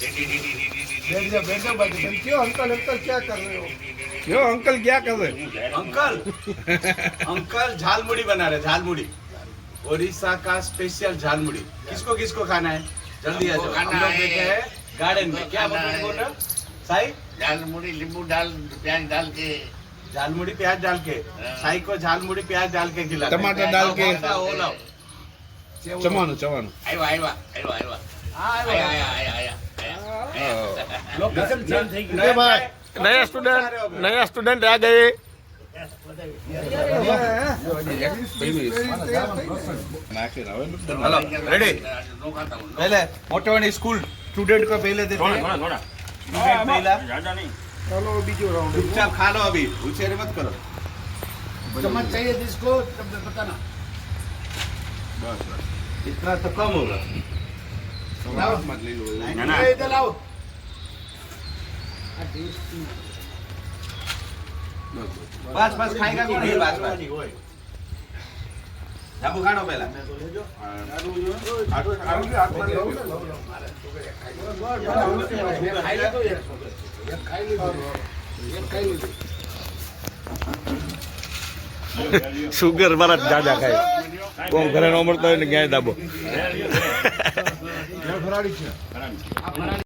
बैठ जाओ भाई। क्यों अंकल अंकल क्या कर रहे हो? क्यों अंकल क्या कर रहे? अंकल अंकल झालमुड़ी बना रहे, झालमुड़ी उड़ीसा का स्पेशल झालमुड़ी। किसको किसको खाना है? जल्दी आ जाओ। हम लोग बैठे हैं गार्डन में। क्या बोल रहे हो साई? झालमुड़ी नींबू डाल प्याज डाल के, झालमुड़ी प्याज डाल के। साई को झालमुड़ी प्याज डाल के खिला, टमाटर डाल के। वो लाओ। चमानो चमानो આવ્યા આવ્યા આવ્યા આવ્યા આયા આયા આયા આયા लोकेशन चेंज થઈ ગયું। ये भाई नया स्टूडेंट आ गए। Hello ready? पहले मोटवानी स्कूल स्टूडेंट को पहले देते हैं। स्टूडेंट पहला। चलो बीजो राउंड। चुपचाप खा लो, अभी उछेर मत करो। चम्मच चाहिए जिसको बताना। बस बस इतना तो कम होगा। मत ले लो। इधर लाओ। बस बस खाएगा भी नहीं। बस बस जाबू खानो पहला। शुगर मारा ज्यादा खाए कोम घरे नो મળતો હોય ને ક્યાંય દાબો ફરાળી છે।